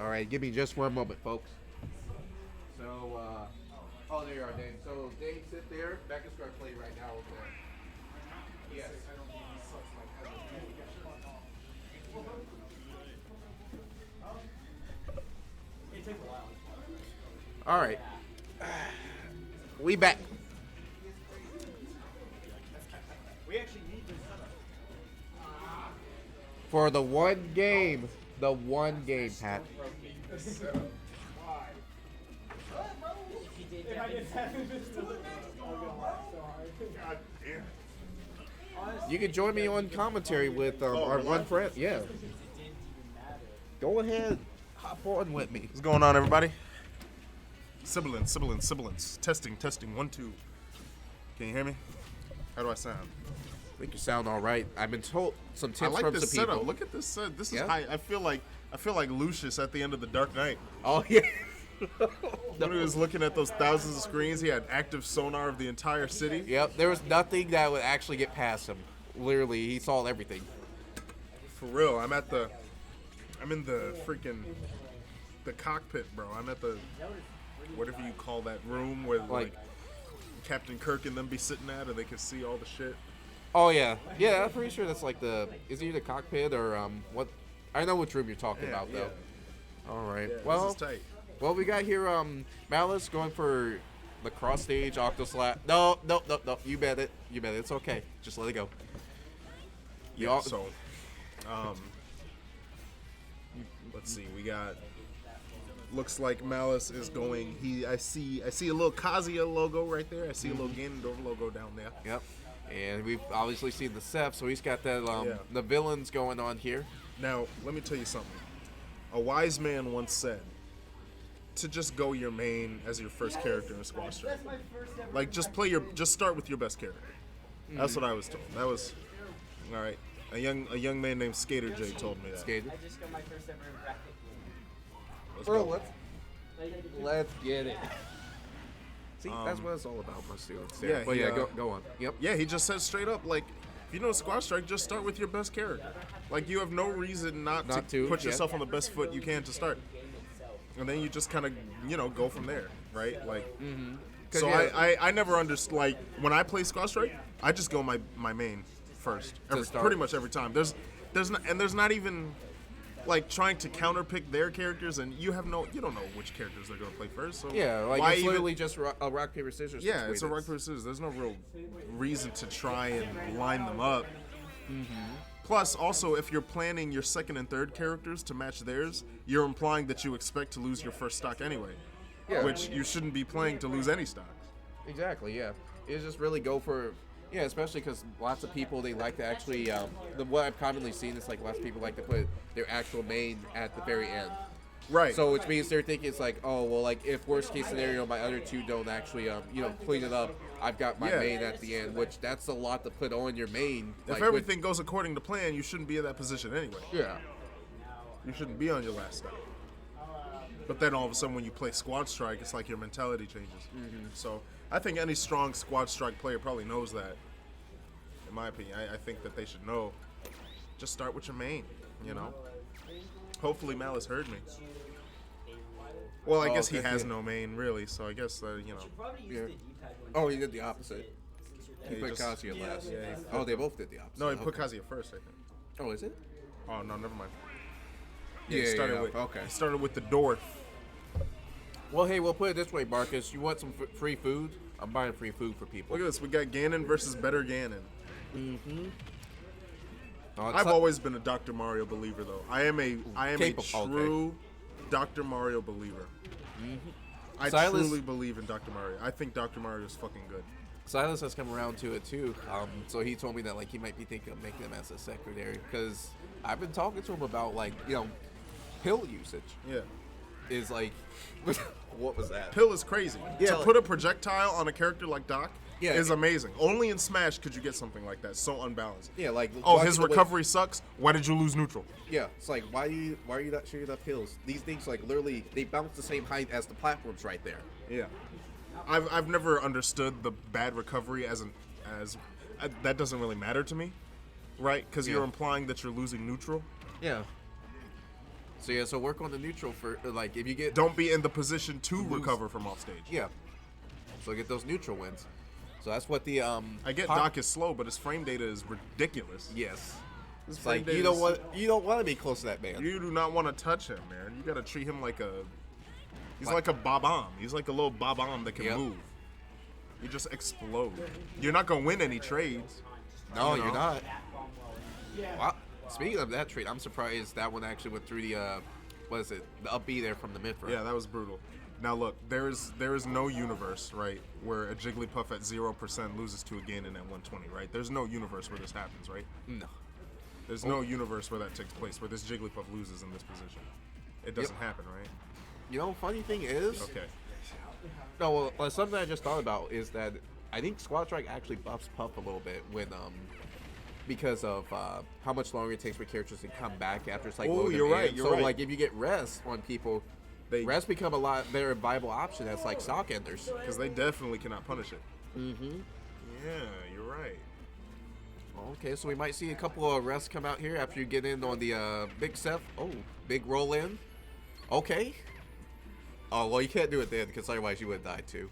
All right, give me just one moment, folks. So, oh, there you are, Dane. So, Dane, sit there. Back is going to play right now over there. Yes. It takes a while. All right. We back. We actually need this setup. For the one game. The one game, Pat. If I just haven't been to the I'm gonna laugh so hard. God damn. You can join me on commentary with our one friend. Yeah. It didn't even matter. Go ahead. Hop on with me. What's going on, everybody? Sibilance. Testing. 1, 2. Can you hear me? How do I sound? I think you sound all right. I've been told some tips I like from this some people. setup. Look at this set. This is Yeah. high. I feel like Lucius at the end of the Dark Knight. Oh yeah. When he was looking at those thousands of screens, he had active sonar of the entire city. Yep. There was nothing that would actually get past him. Literally, he saw everything. For real. I'm in the freaking the cockpit, bro. I'm at the whatever you call that room where like Captain Kirk and them be sitting at, or they can see all the shit. Oh yeah. Yeah. I'm pretty sure that's like is it either cockpit or what? I know which room you're talking about though. All right. Yeah, Well. this is tight. Well, we got here Malus going for the cross stage octoslap. No. You bet it. It's okay. Just let it go. Yeah. So, let's see. We got. Looks like Malus is going. I see a little Kazuya logo right there. I see a little Ganondorf logo down there. Yep. And we've obviously seen the Seth, so he's got that the villains going on here. Now, let me tell you something. A wise man once said to just go your main as your first character in Squad Strike. Like just start with your best character. That's what I was told. That was all right. A young man named Skater J told me that. Skater. I just got my first ever bracket Let's Bro, go. let's get it. See, that's what it's all about, my students. Yeah, But he, go on. Yep. Yeah, he just said straight up, like, if you know Squad Strike, just start with your best character. Like, you have no reason not to put yourself on the best foot you can to start. And then you just kind of, go from there, right? Like, so I never understood, like, when I play Squad Strike, I just go my main first. Pretty much every time. There's not even, like, trying to counterpick their characters, and you don't know which characters they're going to play first. So Yeah, like why it's even, literally just a rock, paper, scissors. yeah, it's a rock, paper, scissors. There's no real reason to try and line them up. Plus, also, if you're planning your second and third characters to match theirs, you're implying that you expect to lose your first stock anyway. Yeah. Which you shouldn't be playing to lose any stocks. Exactly, yeah. It's just really go for, especially because lots of people, they like to actually, what I've commonly seen is like lots of people like to put their actual main at the very end. Right. So which means they're thinking it's like, oh, well, like if worst case scenario, my other two don't actually, clean it up, I've got my main at the end, which that's a lot to put on your main. If everything goes according to plan, you shouldn't be in that position anyway. Yeah. You shouldn't be on your last stock. But then all of a sudden when you play Squad Strike, it's like your mentality changes. So I think any strong Squad Strike player probably knows that. In my opinion, I think that they should know. Just start with your main, Hopefully Malus heard me. Well, I guess he has no main, really, so I guess, Yeah. Oh, he did the opposite. He put Kazuya last. Oh, they both did the opposite. No, he put Kazuya first, I think. Oh, is it? Oh, no, never mind. Yeah, he started with the dwarf. Well, hey, we'll put it this way, Marcus. You want some free food? I'm buying free food for people. Look at this. We got Ganon versus better Ganon. Oh, I've always been a Dr. Mario believer, though. I am a true Dr. Mario believer. I truly believe in Dr. Mario. I think Dr. Mario is fucking good. Silas has come around to it too. So he told me that he might be thinking of making him as a secretary because I've been talking to him about pill usage. Yeah. Is like, what was that? Pill is crazy. Yeah, to put a projectile on a character like Doc Yeah. is amazing. Only in Smash could you get something like that. So unbalanced. Yeah, like his recovery sucks. Why did you lose neutral? Yeah, it's like why are you not shooting up hills? These things literally they bounce the same height as the platforms right there. Yeah, I've never understood the bad recovery as that doesn't really matter to me, right? Because you're implying that you're losing neutral. Yeah. So yeah, so work on the neutral for like if you get Don't be in the position to recover from off stage. yeah. So get those neutral wins. So that's what the I get Doc is slow, but his frame data is ridiculous. Yes. His It's frame like data you don't is- want to be close to that man. You do not want to touch him, man. You gotta treat him like a. He's like a Bob-omb. He's like a little Bob-omb that can Yep. move. You just explode. You're not gonna win any trades. No, you know? you're not. Wow. Speaking of that trade, I'm surprised that one actually went through the what is it? The up B there from the mid front. Yeah, that was brutal. Now look, there is no universe, right, where a Jigglypuff at 0% loses to a Ganon at 120, right? There's no universe where this happens, right? No. There's no universe where that takes place, where this Jigglypuff loses in this position. It doesn't happen, right? You know, funny thing is, Okay. no, well, something I just thought about is that I think Squad Strike actually buffs Puff a little bit when because of how much longer it takes for characters to come back after it's like Oh, loaded you're in. right, you're so right. like if you get rest on people, rest become a lot better viable option as like stock enders. Because they definitely cannot punish it. Mm-hmm. Yeah, you're right. Okay, so we might see a couple of rests come out here after you get in on the big Seth. Oh, big roll in. Okay. Oh, well, you can't do it then because otherwise you would have died too.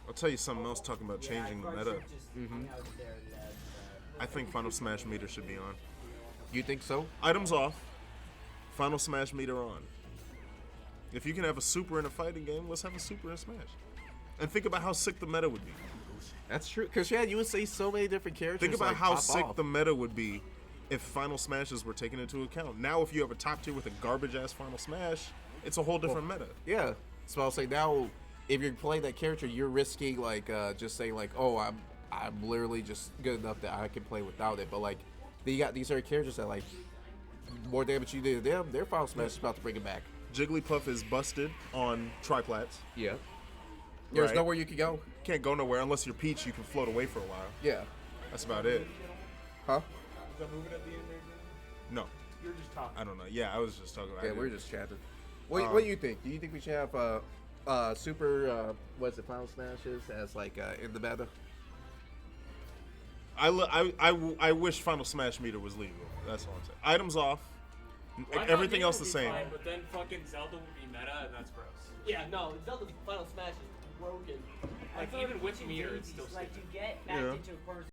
I'll tell you something else talking about changing the meta. I think Final Smash meter should be on. You think so? Items off. Final Smash meter on. If you can have a super in a fighting game, let's have a super in Smash. And think about how sick the meta would be. That's true. Because, yeah, you would see so many different characters. Think about like, how pop sick off. the meta would be if Final Smashes were taken into account. Now, if you have a top tier with a garbage-ass Final Smash, it's a whole different meta. Yeah. So I'll say now, if you're playing that character, you're risking, like, just saying, like, oh, I'm literally just good enough that I can play without it. But, like, then you got these other characters that, like, more damage you do to them, their Final Smash is about to bring it back. Jigglypuff is busted on triplats. Yeah. There's Right. nowhere you can go. Can't go nowhere unless you're Peach. You can float away for a while. Yeah. That's about it. Huh? Is that moving at the end right now? No, You're just talking. I don't know. Yeah, I was just talking about Yeah, it. we're just chatting. What do you think? Do you think we should have super what's it, Final Smashes as like in the meta? I wish Final Smash meter was legal. That's all I'm saying. Items off. Everything else the same. Fine, but then fucking Zelda would be meta, and that's gross. Yeah, no, Zelda's Final Smash is broken. Like, even with meter, it's still like stupid. you get backed Yeah. into a corner